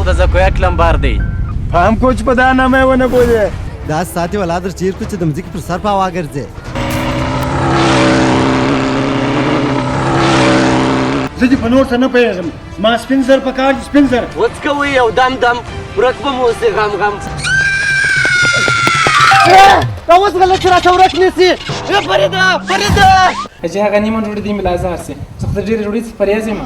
خو د زکویا کلمبار دی. پام کوچ په دا نامه ونه بولې. دا ساتي ولا در چیر کو چې د مځکې پر سر په هوا ګرځې. زه دې په نور څه نه پوهېږم. زما سپین زر پکار دي سپین زر. وڅکوئ او دم دم ورک به مو اوسې غم غم. دا اوس غله چې راته ورک نیسي. فریده فریده حاجي هغه نیمه ډوډۍ دې مې لا ازار سي. زه خو د ډېرې ډوډۍ څخه پرهېز یم.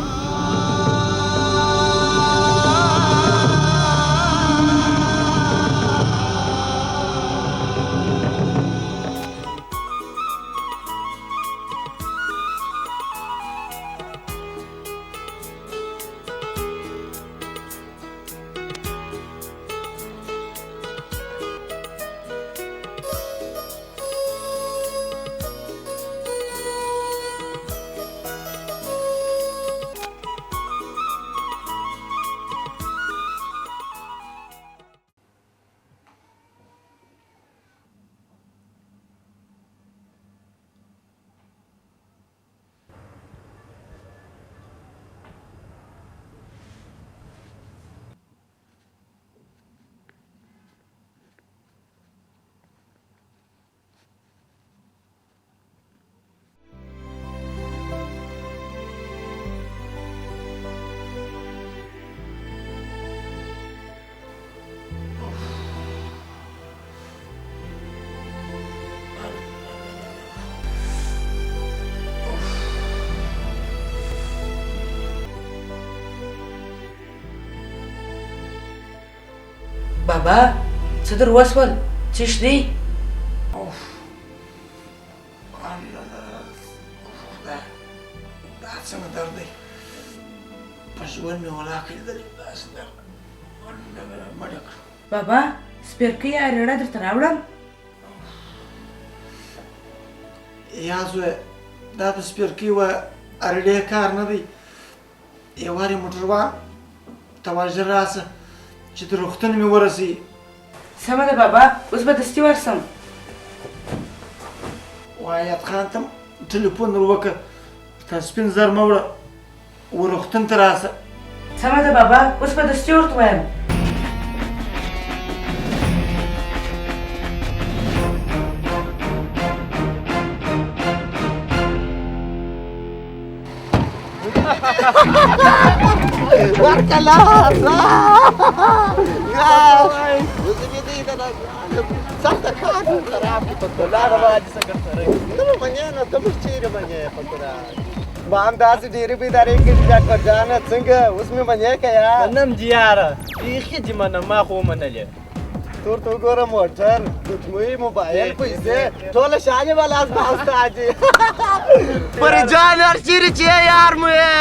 بابا څه در وسول؟ څه شدی؟ دا څنګه درد دی؟ په ژوند مې ولاکه لیدلې داسې درد مړه کړ. بابا سپرکۍ یا رېړه درته راوړم؟ یا زویه دا د سپرکۍ و رېړې کار نه دی. یو وارې موټروان ته وایه ژر راسه چې د روغتون مې ورسوي. سمه ده بابا اوس به دستي ورسم. وایات خان ته ټلیفون ور وکړه تا سپین زر مه وړه و روغتون ته راسه. سمه ده بابا اوس به دستي ورته وایم. ورکلا سخته کار خراب دي په لاره باندې سکرتره ته به منې نه ته به چیرې منې په قرآن ما هم داسې ډېرې بیدارې کړي چې اکبرجانه څنګه اوس مې منې که یا منم دي یاره بیخي دې منم ما خو ومنلې. تور ته وګوره موټر ګوتمۍ موبایل پیسې ټوله شانې به لاس به ستا دي پرې جان هر چیرې چې یې یار مو یې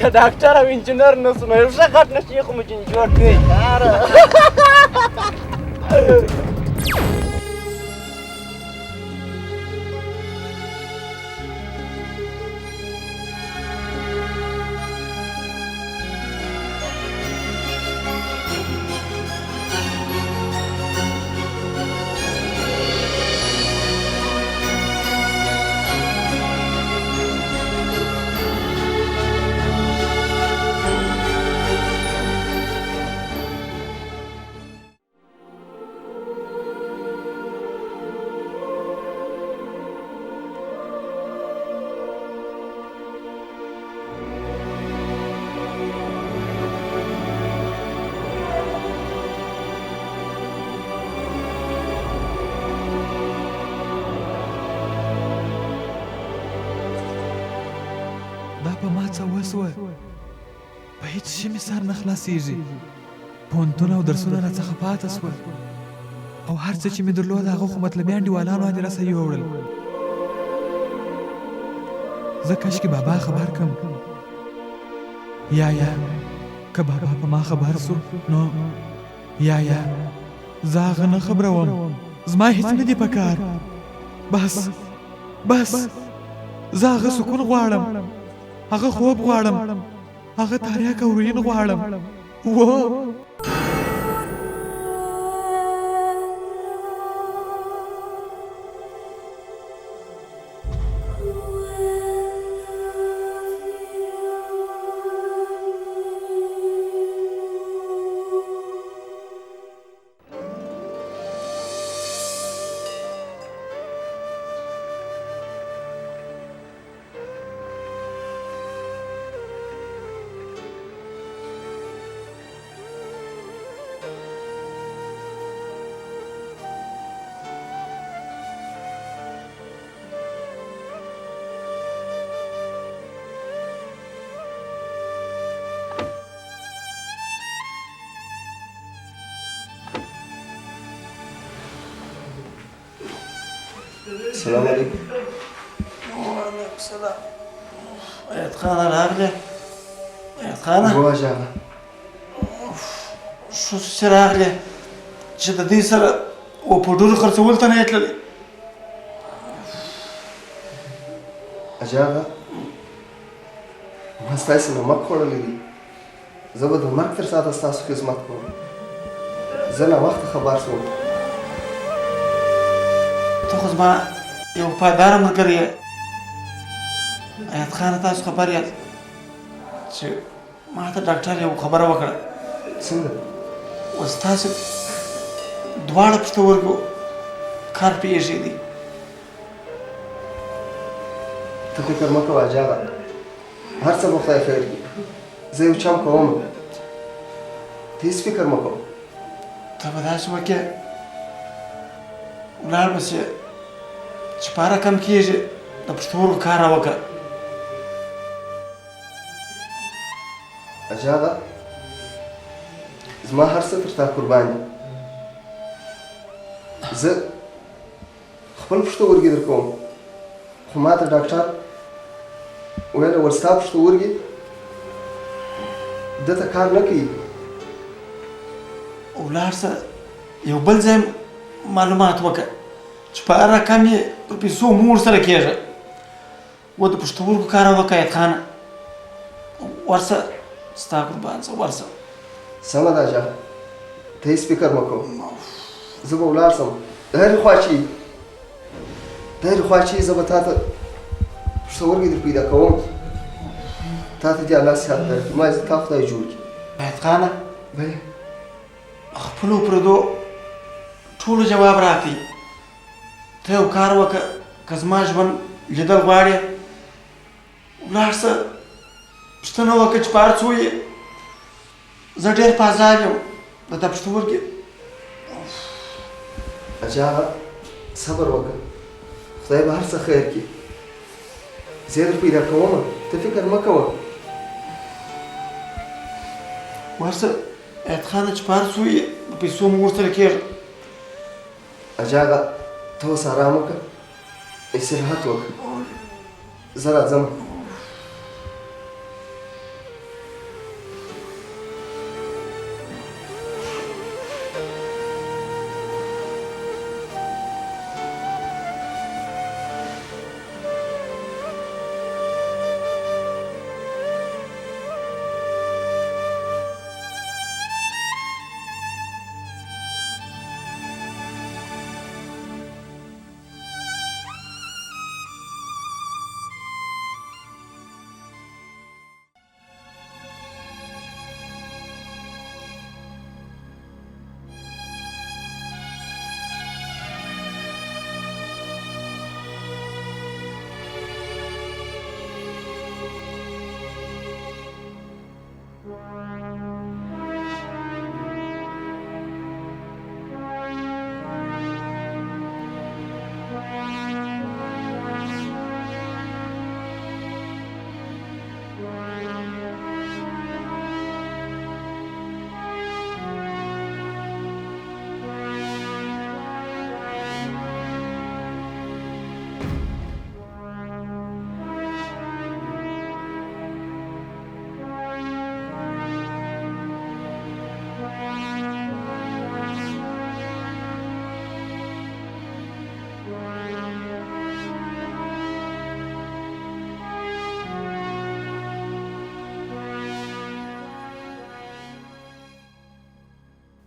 که ډاکټر او انجینر نه سو نو یو ښه غټ نه شي خو مو جین جوړ دی. دا په ما څه وسوه په هېڅ شي مې سر نه خلاصېږي. پوهنتون او درسونه راڅخه پاته سوه او هر څه چې مې درلود هغه خو مطلبي انډیوالانو باندې راسه یوړل. زه کاشکې بابا خبر کړم یا که بابا په ما خبر سو نو یا زه هغه نه خبروم. زما هېڅ نه دي په کار. بس زه هغه سکون غواړم، هغه خوب غواړم، هغه تاریاک او روین غواړم. السلام علیکم. وعلیکم السلام. ایت خانه راغلی؟ ایت خانه؟ هو جاغه. شو چې راغلی چې د دې سره و په ډوډۍ خرڅولو ته نه یې تللی؟ اجاغه ما ستاسې نمک خوړلی دی. زه به د مرګ تر ساعته ستاسو خدمت کوم. زه ناوخته خبر شوم. ته خو زما یو وفاداره ملګری یې. ایت خانه تاسو خبر یاست چې ما ته ډاکټر یو خبره وکړه. څنګه؟ اوس تاسو دواړه پښتورګو کار پېښې دي. ته فکر مه کوه اجاغه. هر څه به خدای خیر کړي. زه یو چم کوم. ته هېڅ فکر مه کوه. ته به داسې وکړې ولاړ به سې چې پاره کم کېږي د پښتورګو کار وکړه. اجاغه زما هر څه تر تا قربان دي. زه خپل پښتورګي در کوم، خو ما ته ډاکټر ویله ول ستا پښتورګي دته کار نه کوي. ولاړ سه یو بل ځای معلومات وکړه چې په هر رقم یې پر پیسو مور سره کېږي. و د پښتورګو کار وکړه ایت خانه. ورسه ستا قربان شه ورسه. سمه ده اجاغه. ته هېڅ فکر مه کوه. زه به ولاړ سم. د هرې خوا چې زه به تا ته پښتورګي در پیدا کوم. تا ته دې الله صحت درکړي. ما تا خدای جوړ کړي. ایت خانه بلې خپلو پردو ټولو جواب راکړي. ته یو کار وکړه که زما ژوند لیدل غواړې ولاړ سه پوښتنه وکړه چې په هر څو یې زه ډېر په عذاب یم د تا پښتورګي. اجاغه صبر وکړه. خدای به هر څه خیر کړي. زه در پیدا کوم. ته فکر مه کوه. ورسه ایت خانه چې په هر څو یې په پیسو مو ورسره کېږي. اجاغه ته اوس ارام وکړه. استراحت وکړه. زه راځم.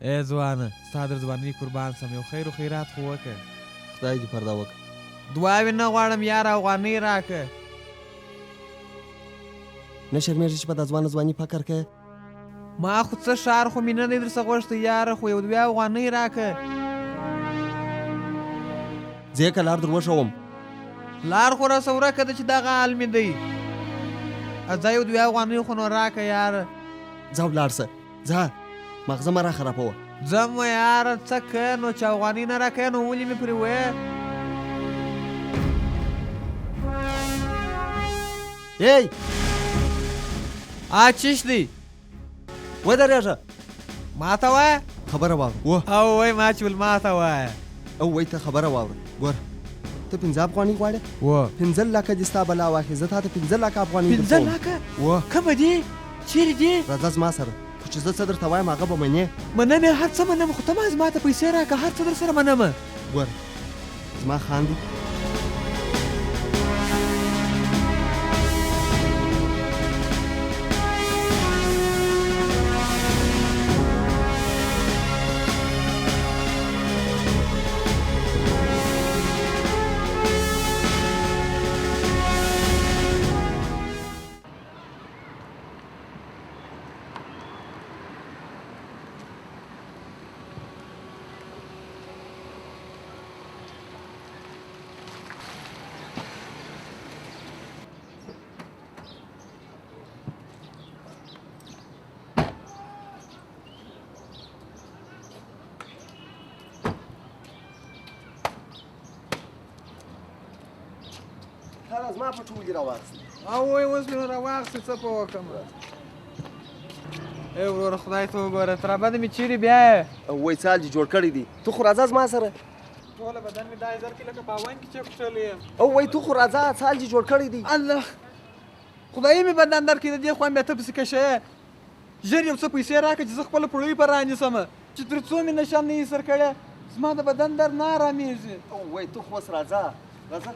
ای ځوانه ستا در ځوانۍ قربان سم یو خیر و خیرات خو وکړه. خدای دې پرده وکړه. دعاوې نه غواړم یاره افغانۍ راکړه. نه شرمېږې چې په دا ځوانه ځواني فکر کوې؟ ما خو څه ښار خو مې نه دی درڅه غوښتی یاره خو یو دوه افغانۍ راکړه. ځې که لار در وښوم. لار خو راسه ورکه ده چې دغه حال مې دی. ځه یو دوه افغانۍ خو نو راکړه یاره. ځه ولاړ سه. ځه مغزه مه راخرابوه. ځم یاره څه که نو چې افغانۍ نه راکوې نو ولې مې پرې ویې. ای چیش دی ودرېږه. ما ته وایه خبره واوره. او وای ما چې ول ما ته وایه. او وای ته خبره واوره. ګوره ته ته 15 افغانۍ غواړې؟ 15 لکه دې ستا بلا واخلي، زه تا ته 15 لکه افغانۍ 15 لکه کومه دي؟ چیرې دي؟ راځه زما سره، خو چې زه څه درته وایم هغه به منې. مننه هر څه منم، خو ته ما زما ته پیسې راکړه، هر څه در سره منم. ګوره زما خاندي. زما په ټولګي راواخلې. وایي اوس مې راواخلې، څه په وکړم؟ ای وروره خدای ته وګوره، تر ابده مې چیرې بیایې؟ وایي څال دې جوړ کړی دی، تو خو راځه زما سره. ټوله بدن مې دا ځر کې لکه په هاون کې چپټلی یم. وایي تو خو راځه، څال دې جوړ کړی دی. الله خدایي مې بدن درکړي، د دې خوا مې ته پسې کشه یې. ژر یو څه پیسې راکړه چې زه خپله پړوۍ په رانیسم، چې تر څو مې نشان نه یې سر کړی، زما د بدن درد نه ارامېږي. وایي تو خو اوس راځه، راځه.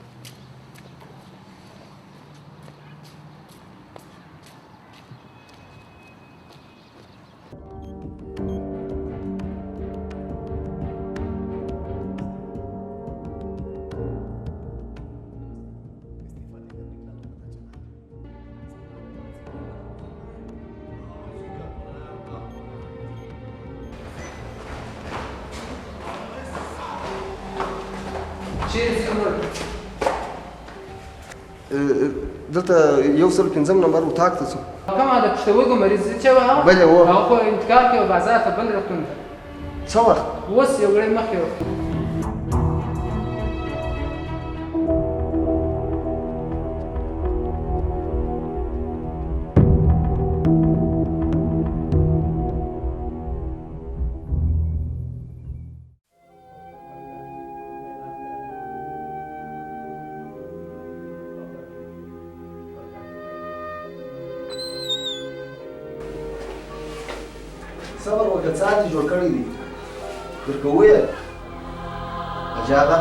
دلته 105 نمبر اتاق ته څو کومه د پښتورګو مریض چې و هغه بله و هغه خو انتقال کې بازار ته بل روغتون څه وخت اوس یو غړی مخکې و. صبر وکړه، څه دې جوړ کړی دی؟ درته وویل اجاغه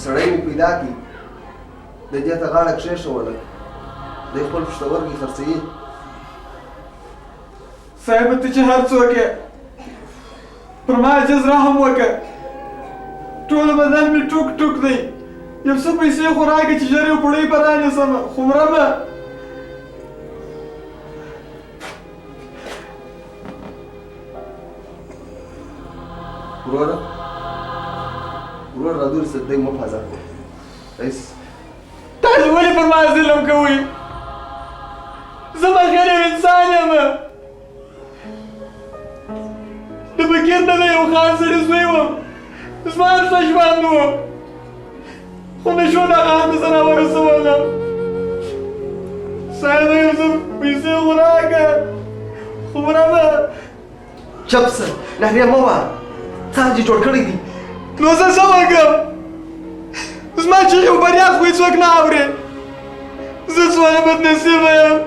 سړی مې پیدا کړي، د دې ته غاړه کښېښوله، دی خپل پښتورګي خرڅوي. صاحب ته چې هر څوک یې پر ما عجز رحم وکړه، ټول بدن مې ټوک ټوک دی، یو څه پیسې خو راکړه چې ژر یو پړوۍ په رانیسم، خو مرمه. وروره رادوري څه دی مه فضا رئیس تاسو ولې پر ما ظلم کوئ؟ زه بغیر یو انسان یم، د فقیر نه د یو خان سړي زوی وم، زما هر څه ژوند و، خو نشو دغه هم زه راورسولم. صاحب یو څه پیسې خو راکړه، خو مرمه. چپ سه، نحویه مه وایه، څه دې جوړ کړی دی؟ نو زه څه وکړم؟ زما چیغې او فریاد خو هېڅوک نه اوري، زه څومره بدنصیبه یم،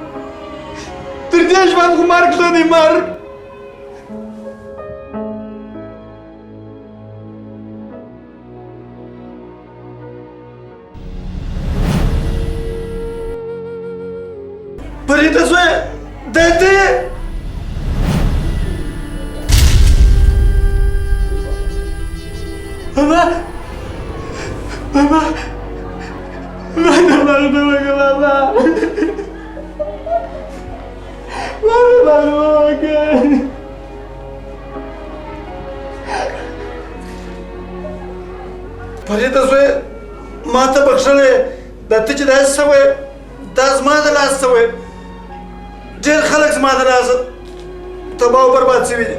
تر دې ژوند خو مرګ ښه دی، مرګ. فریده زویه دی ته یې؟ بابا ما نه مرده وکړه، بابا مرده وکړه. فریده زویه ما ته بخښلی، دا ته چې داسې شوی دا زما د لاس شوی، ډېر خلک زما د لاسه تباه او برباد شوي دي.